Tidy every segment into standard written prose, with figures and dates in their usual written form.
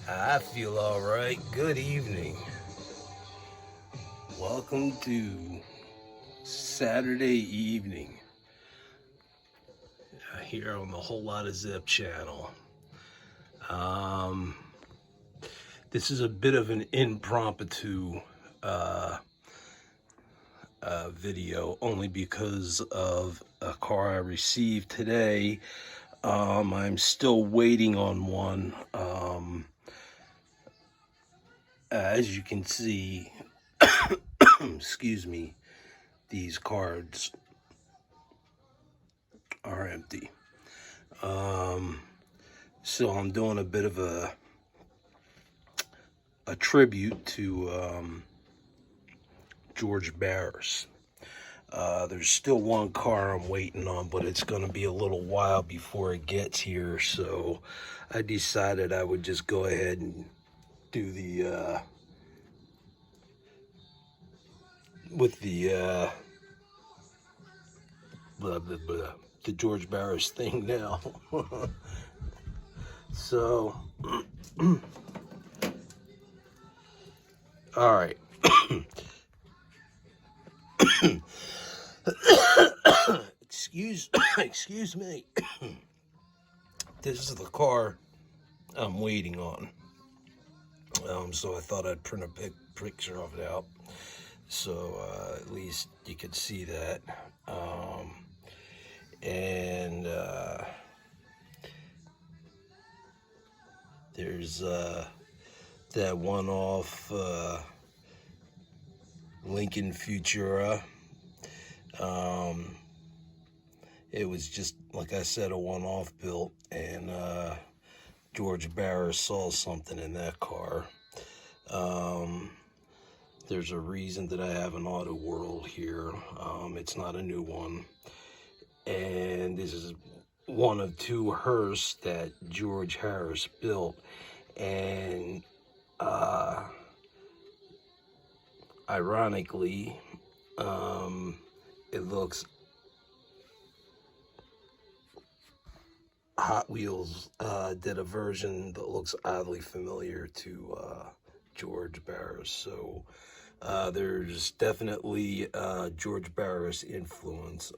I feel all right. Good evening. Welcome to Saturday evening here on the Whole Lot of Zip channel. Um, this is a bit of an impromptu video only because of a car I received today. I'm still waiting on one. As you can see, excuse me, these cards are empty. So I'm doing a bit of a tribute to George Barris. There's still one car I'm waiting on, but it's going to be a little while before it gets here. So I decided I would just go ahead and do the blah blah blah, the George Barris thing now. So, all right. Excuse me. This is the car I'm waiting on. So I thought I'd print a picture of it out, so at least you could see that. And there's that one-off Lincoln Futura. It was just, like I said, a one-off built, and George Barris saw something in that car. There's a reason that I have an Auto World here. It's not a new one. And this is one of two hearse that George Harris built. And ironically, it looks Hot Wheels did a version that looks oddly familiar to George Barris. So there's definitely George Barris influence.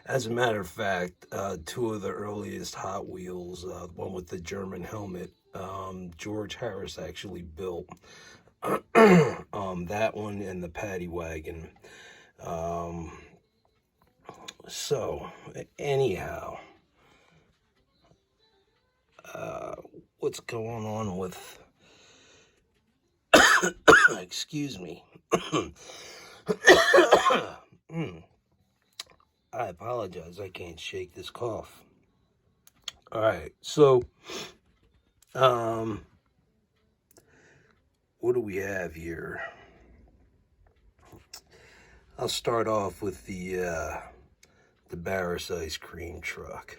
As a matter of fact, two of the earliest Hot Wheels, the one with the German helmet, George Harris actually built. That one and the Paddy Wagon. So, anyhow, what's going on with... Excuse me. I apologize. I can't shake this cough. All right. So, what do we have here? I'll start off with the Barris ice cream truck.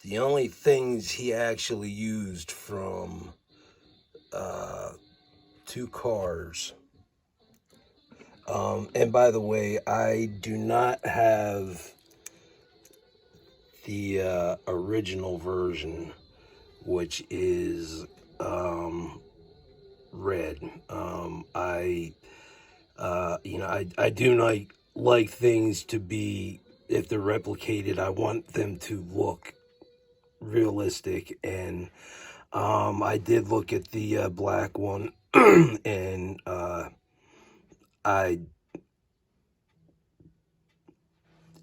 The only things he actually used from two cars. And by the way, I do not have the original version, which is red. I do like things to be, if they're replicated, I want them to look realistic. And I did look at the black one, and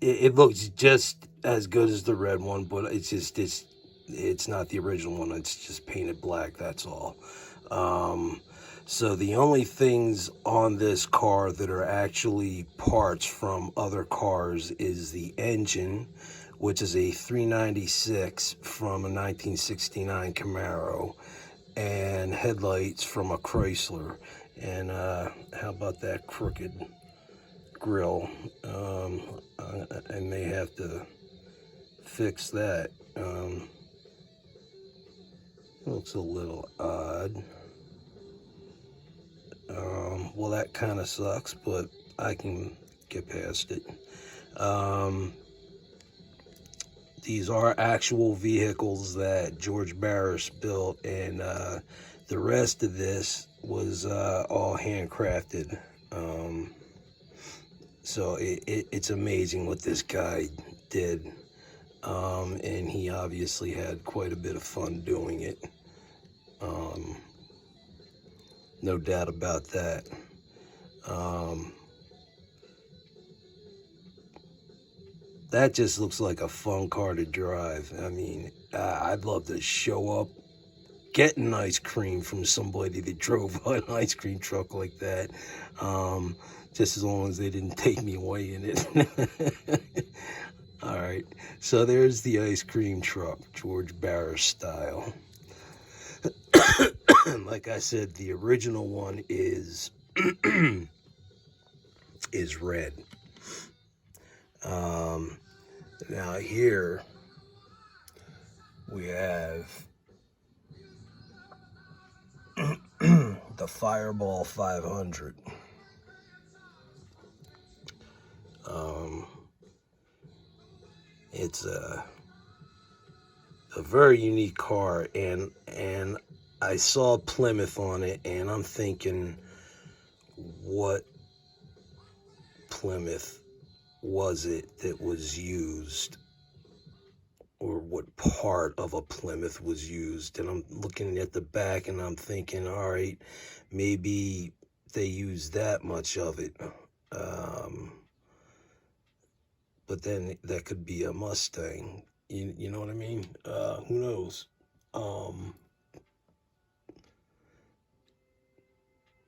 it looks just as good as the red one, but it's not the original one. It's just painted black, that's all. So the only things on this car that are actually parts from other cars is the engine, which is a 396 from a 1969 Camaro, and headlights from a Chrysler. And how about that crooked grill? I may have to fix that. Looks a little odd. Well, that kind of sucks, but I can get past it. these are actual vehicles that George Barris built, and the rest of this was all handcrafted. So it's amazing what this guy did, and he obviously had quite a bit of fun doing it. No doubt about that. That just looks like a fun car to drive. I mean, I'd love to show up getting ice cream from somebody that drove an ice cream truck like that. Just as long as they didn't take me away in it. All right, so there's the ice cream truck, George Barris style. Like I said, the original one is is red. Now here we have the Fireball 500. It's a very unique car, and I saw Plymouth on it, and I'm thinking, what Plymouth was it that was used, or what part of a Plymouth was used? And I'm looking at the back and I'm thinking, all right, maybe they used that much of it. But then that could be a Mustang. You know what I mean? Who knows?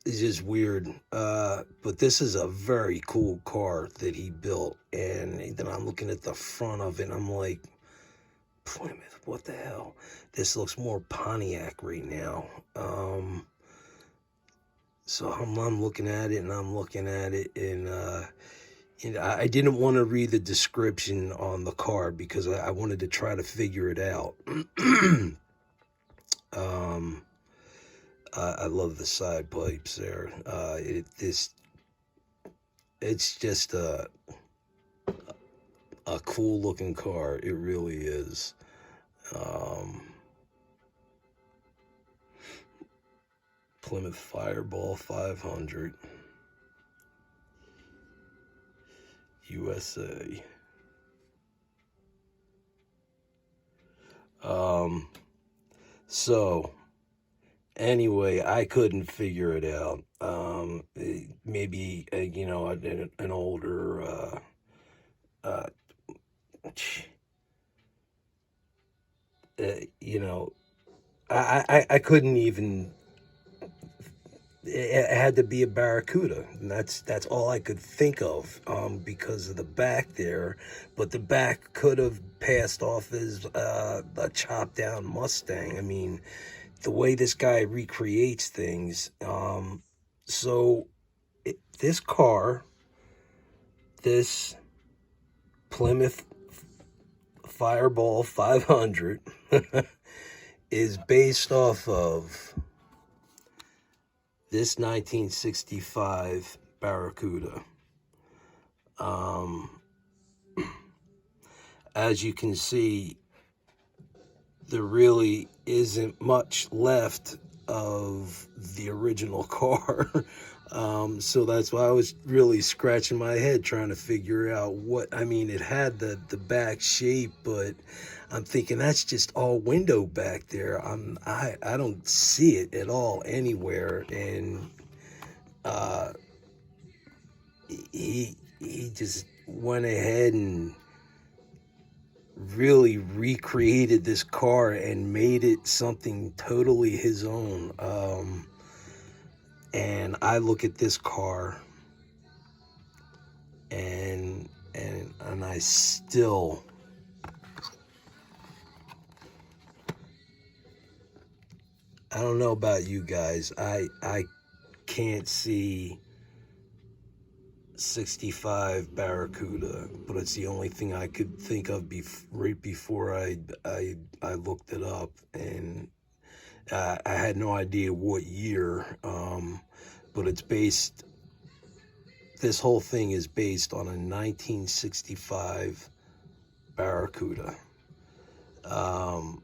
It's just weird. But this is a very cool car that he built. And then I'm looking at the front of it and I'm like, Plymouth, what the hell? This looks more Pontiac right now. So I'm looking at it and I'm looking at it, and I didn't want to read the description on the car because I wanted to try to figure it out. I love the side pipes there. It's just a cool looking car. It really is. Plymouth Fireball 500. USA. So anyway, I couldn't figure it out. Maybe an older I couldn't even. It had to be a Barracuda, and that's all I could think of, because of the back there. But the back could have passed off as a chopped down Mustang. I mean, the way this guy recreates things. This car, this Plymouth Fireball 500, is based off of this 1965 Barracuda. As you can see, there really isn't much left of the original car. So that's why I was really scratching my head trying to figure out what, I mean, it had the back shape, but I'm thinking that's just all window back there. I don't see it at all anywhere. And he just went ahead and really recreated this car and made it something totally his own. And I look at this car and I still, I don't know about you guys. I can't see 65 Barracuda, but it's the only thing I could think of right before I looked it up, and I had no idea what year. But it's based. This whole thing is based on a 1965 Barracuda. Um,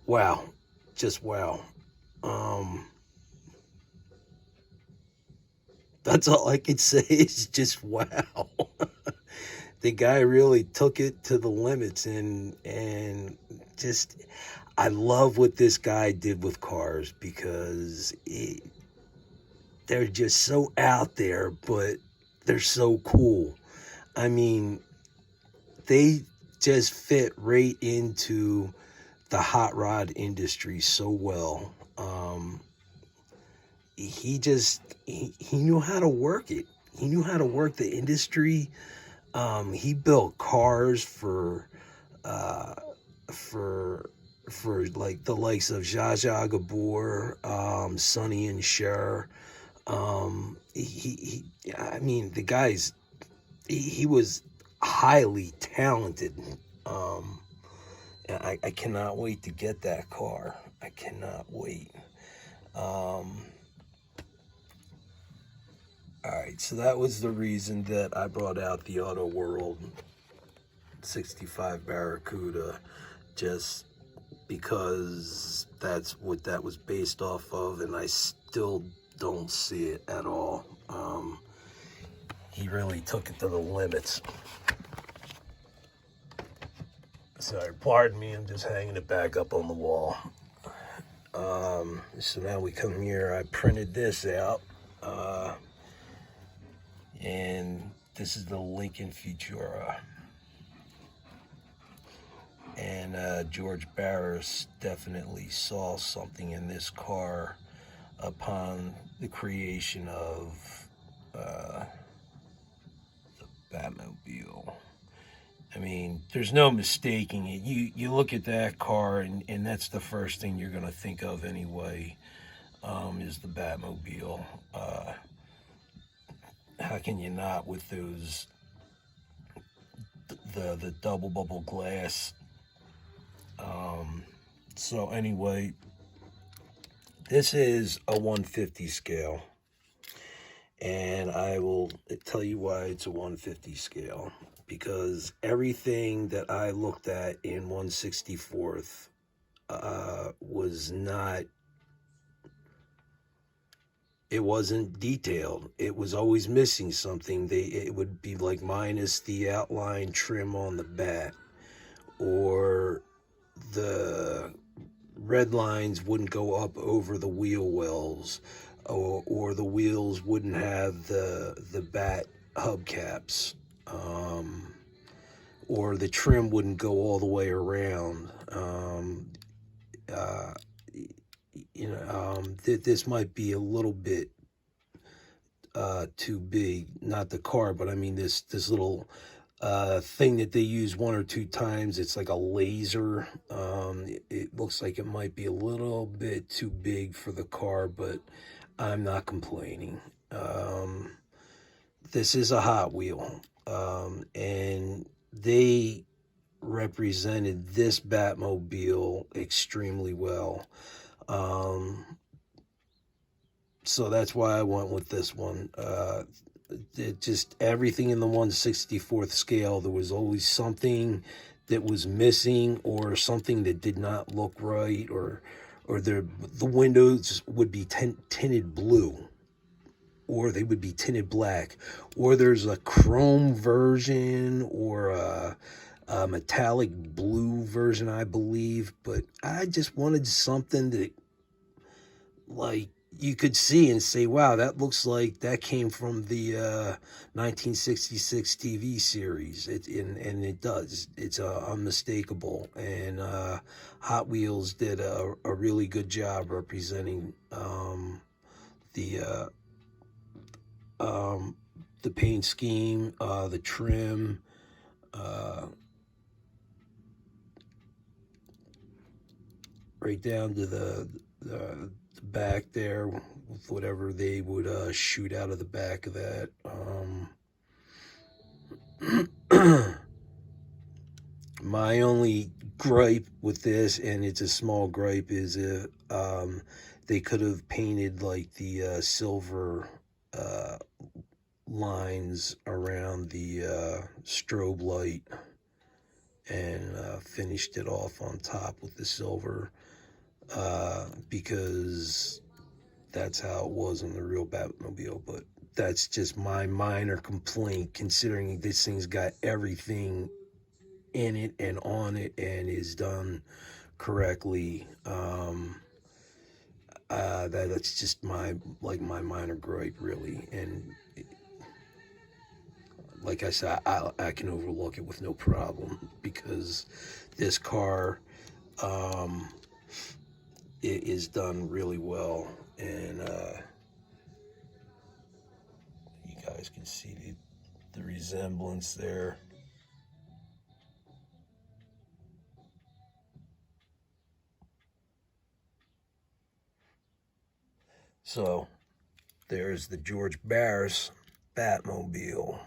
wow, just wow. Um, that's all I can say is just wow. The guy really took it to the limits, and just I love what this guy did with cars because they're just so out there, but they're so cool. I mean, they just fit right into the hot rod industry so well. He knew how to work it. He knew how to work the industry. He built cars uh, for like the likes of Zsa Zsa Gabor, Sonny and Cher. I mean, the guy's he was highly talented. Um, I cannot wait to get that car. I cannot wait. Um, all right, so that was the reason that I brought out the Auto World 65 Barracuda, just because that's what that was based off of, and I still don't see it at all. He really took it to the limits. Sorry, pardon me, I'm just hanging it back up on the wall. So now we come here, I printed this out, and this is the Lincoln Futura. And George Barris definitely saw something in this car upon the creation of the Batmobile. I mean, there's no mistaking it. You look at that car, and that's the first thing you're going to think of anyway, is the Batmobile. How can you not with those, the double bubble glass? So anyway, this is a 150 scale, and I will tell you why it's a 150 scale. Because everything that I looked at in 1/64th was not, it wasn't detailed. It was always missing something. It would be like minus the outline trim on the bat, or the red lines wouldn't go up over the wheel wells, or the wheels wouldn't have the bat hubcaps, or the trim wouldn't go all the way around. Uh, this might be a little bit too big. Not the car, but I mean this little thing that they use one or two times. It's like a laser. It looks like it might be a little bit too big for the car, but I'm not complaining. This is a Hot Wheel, and they represented this Batmobile extremely well. So that's why I went with this one. It just everything in the 1/64th scale, there was always something that was missing, or something that did not look right, or the windows would be tinted blue, or they would be tinted black, or there's a chrome version, or a metallic blue version, I believe. But I just wanted something that, like, you could see and say, wow, that looks like that came from the 1966 TV series. And it does. It's unmistakable. And Hot Wheels did a really good job representing the the paint scheme, the trim, right down to the back there, with whatever they would shoot out of the back of that. My only gripe with this, and it's a small gripe, is if they could have painted like the silver lines around the strobe light and finished it off on top with the silver because that's how it was in the real Batmobile. But that's just my minor complaint, considering this thing's got everything in it and on it and is done correctly. That's just my minor gripe, really. And like I said, I can overlook it with no problem because this car it is done really well, and you guys can see the resemblance there. So there's the George Barris Batmobile.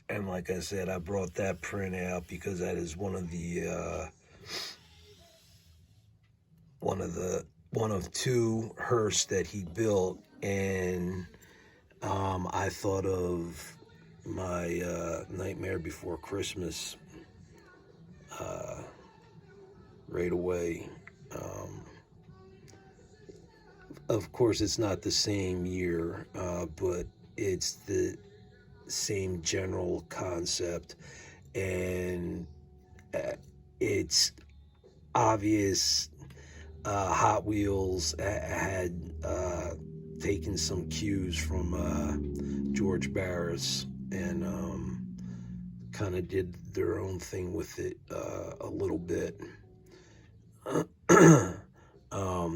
And like I said, I brought that print out because that is one of two hearse that he built, and I thought of my Nightmare Before Christmas right away. Of course, it's not the same year, but it's the same general concept, and it's obvious Hot Wheels had taken some cues from George Barris and kind of did their own thing with it a little bit.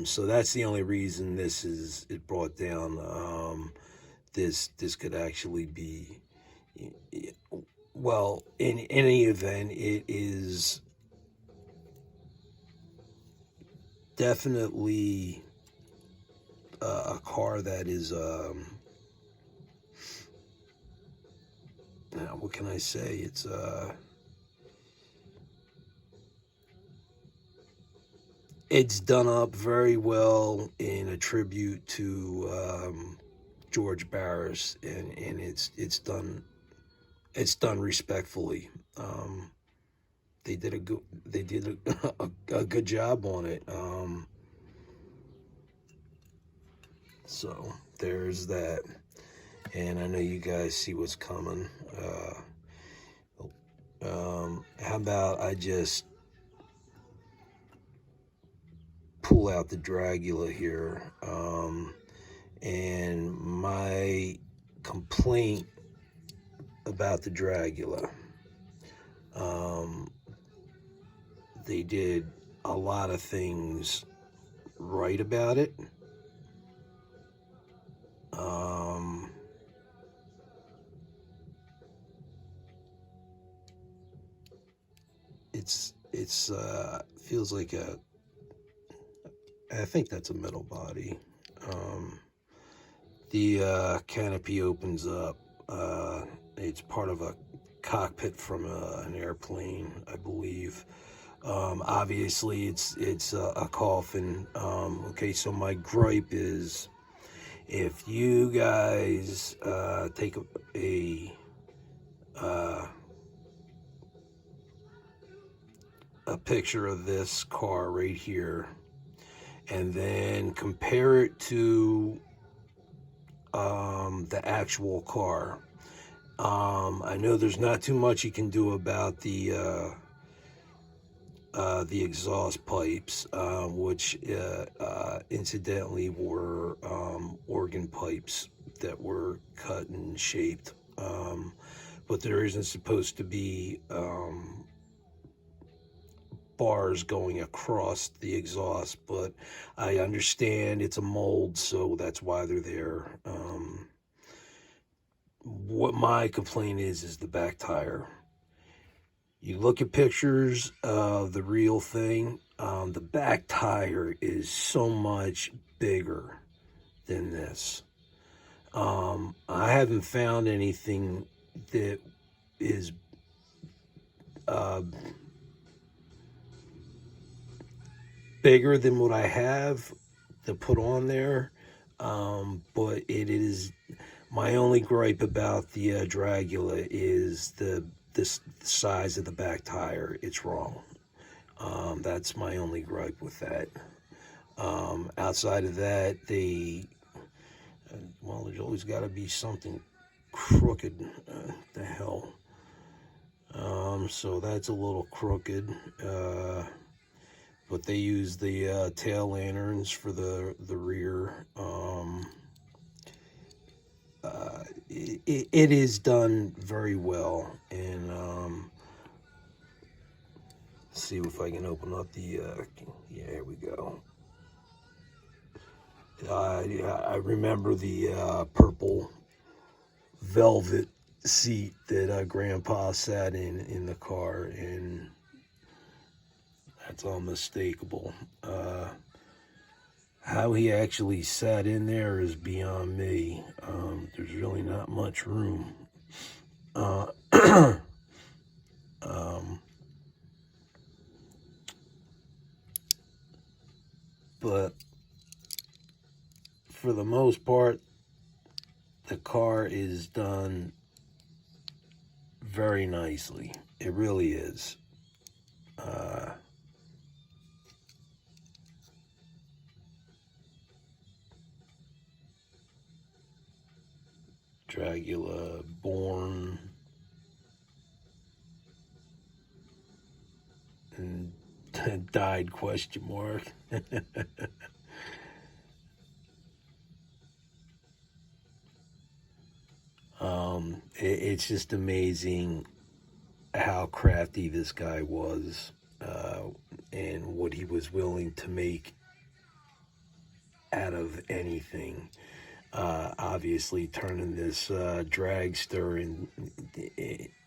So that's the only reason it brought down. This could actually be, well, in any event, it is definitely a car that is what can I say? It's done up very well in a tribute to George Barris, and it's done respectfully. They did a good job on it. So there's that, and I know you guys see what's coming. How about I just pull out the Dragula here, and my complaint about the Dragula. They did a lot of things right about it. It's feels like I think that's a metal body. The canopy opens up. It's part of a cockpit from an airplane, I believe. Obviously, it's a coffin. Okay, so my gripe is, if you guys take a picture of this car right here, and then compare it to the actual car. I know there's not too much you can do about the exhaust pipes, which incidentally were organ pipes that were cut and shaped, but there isn't supposed to be bars going across the exhaust, but I understand it's a mold, so that's why they're there. What my complaint is the back tire. You look at pictures of the real thing, the back tire is so much bigger than this. I haven't found anything that is bigger than what I have to put on there. But it is my only gripe about the Dragula is the size of the back tire. It's wrong. That's my only gripe with that. Outside of that, well, there's always got to be something crooked. The hell. So that's a little crooked. But they use the tail lanterns for the rear. It is done very well, and see if I can open up the. Yeah, here we go. I remember the purple velvet seat that Grandpa sat in the car, and that's unmistakable. How he actually sat in there is beyond me. There's really not much room. But for the most part, the car is done very nicely. It really is. Dragula born and died, question mark. It's just amazing how crafty this guy was, and what he was willing to make out of anything. Obviously, turning this dragster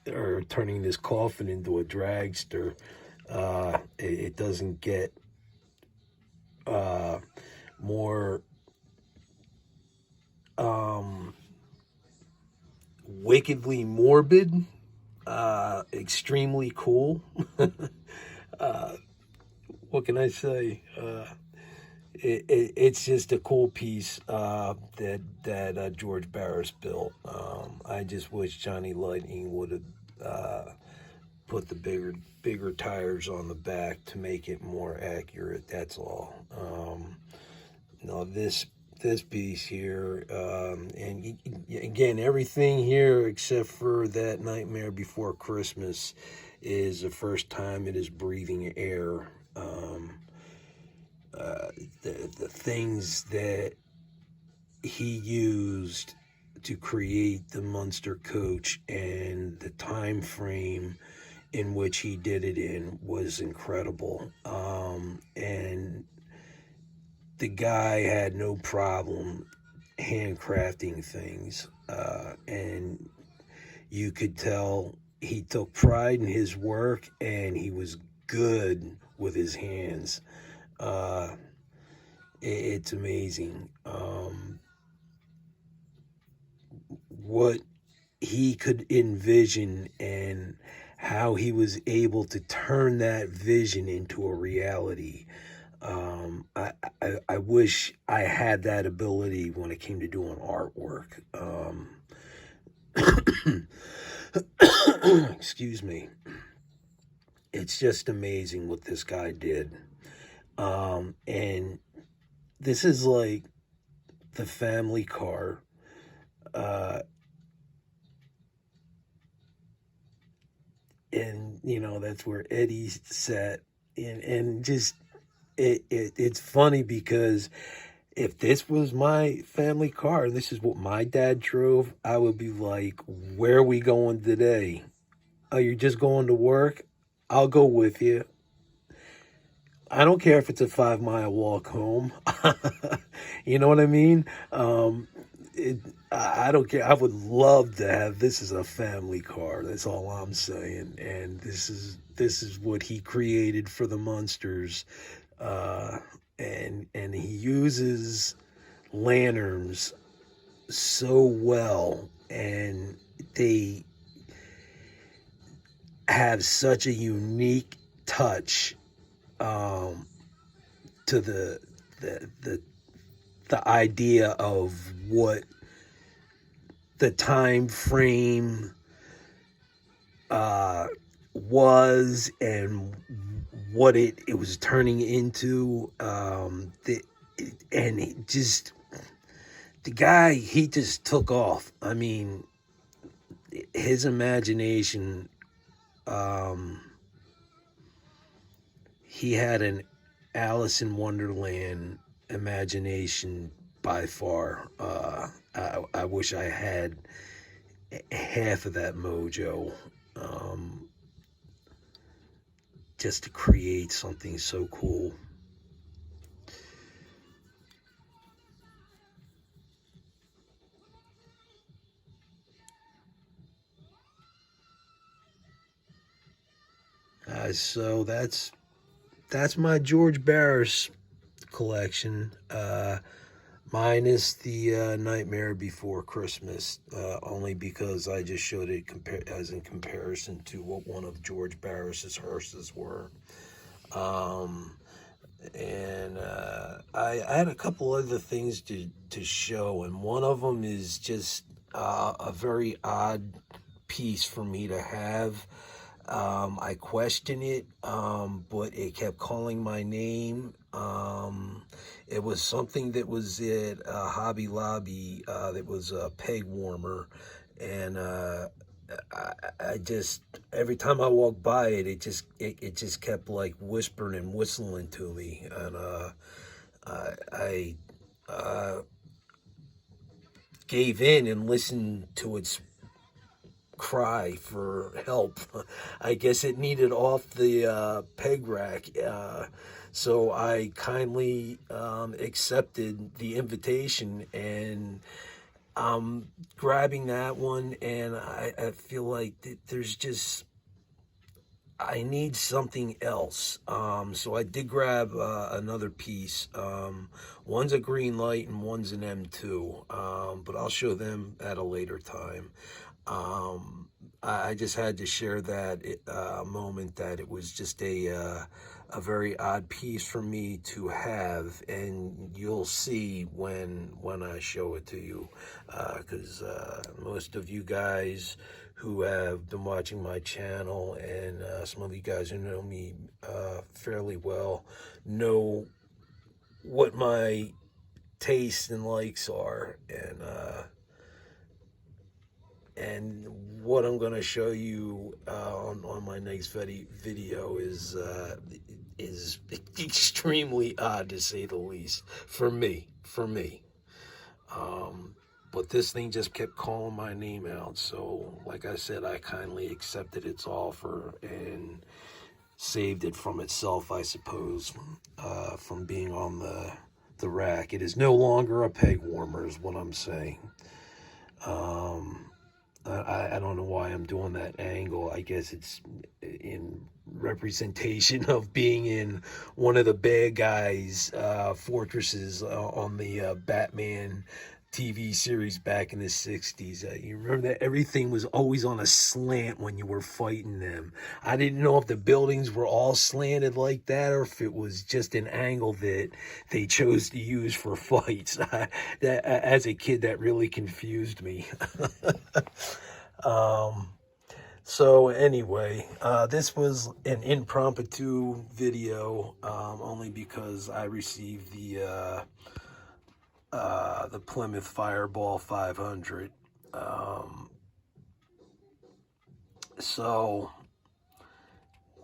or turning this coffin into a dragster, it doesn't get more wickedly morbid, extremely cool. What can I say? It's just a cool piece that George Barris built. I just wish Johnny Lightning would have put the bigger tires on the back to make it more accurate. That's all. No, this piece here, and again, everything here except for that Nightmare Before Christmas is the first time it is breathing air. The things that he used to create the Munster coach and the time frame in which he did it in was incredible. And the guy had no problem handcrafting things, and you could tell he took pride in his work, and he was good with his hands. It's amazing what he could envision and how he was able to turn that vision into a reality. I wish I had that ability when it came to doing artwork. Excuse me. It's just amazing what this guy did. And this is like the family car. And that's where Eddie sat, and just it's funny because if this was my family car and this is what my dad drove, I would be like, where are we going today? Oh, you're just going to work? I'll go with you. I don't care if it's a 5-mile walk home. You know what I mean? I don't care. I would love to have this as a family car. That's all I'm saying. And this is what he created for the Munsters. And he uses lanterns so well, and they have such a unique touch to the the idea of what the time frame was and what it was turning into. And it just, the guy, he just took off. I mean, his imagination, he had an Alice in Wonderland imagination by far. I wish I had half of that mojo, just to create something so cool. So that's my George Barris collection, minus the Nightmare Before Christmas, only because I just showed it as in comparison to what one of George Barris's hearses were. And I had a couple other things to show, and one of them is just a very odd piece for me to have. I question it, but it kept calling my name. It was something that was at Hobby Lobby. That was a peg warmer, and I just, every time I walked by it, it just kept like whispering and whistling to me, and I gave in and listened to its cry for help. I guess it needed off the peg rack, so I kindly accepted the invitation, and I'm grabbing that one, and I feel like there's just, I need something else. So I did grab another piece. One's a green light and one's an M2, but I'll show them at a later time. I just had to share that moment, that it was just a very odd piece for me to have, and you'll see when I show it to you, because most of you guys who have been watching my channel, and some of you guys who know me fairly well, know what my tastes and likes are, and what I'm going to show you on my next video is extremely odd, to say the least, for me. But this thing just kept calling my name out, so like I said, I kindly accepted its offer and saved it from itself, I suppose, from being on the rack. It is no longer a peg warmer, is what I'm saying. I don't know why I'm doing that angle. I guess it's in representation of being in one of the bad guys' fortresses on the Batman TV series back in the 60s. You remember that everything was always on a slant when you were fighting them. I didn't know if the buildings were all slanted like that, or if it was just an angle that they chose to use for fights. As a kid, that really confused me. So anyway, this was an impromptu video, only because I received the Plymouth Fireball 500. So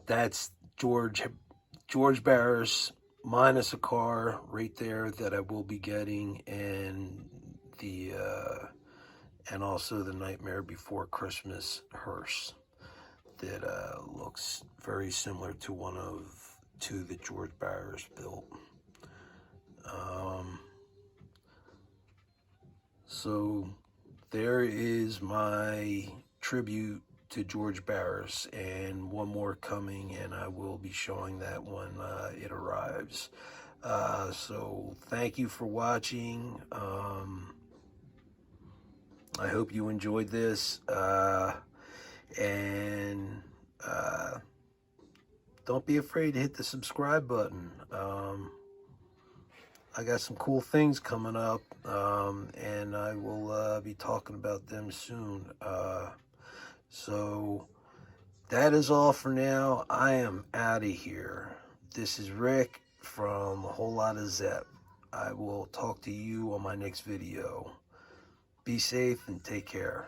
that's George Barris, minus a car right there that I will be getting, and the and also the Nightmare Before Christmas hearse that looks very similar to two that George Barris built. So there is my tribute to George Barris, and one more coming, and I will be showing that when it arrives. So thank you for watching. I hope you enjoyed this, and don't be afraid to hit the subscribe button. I got some cool things coming up, and I will be talking about them soon. So that is all for now. I am out of here. This is Rick from A Whole Lot of Zepp. I will talk to you on my next video. Be safe and take care.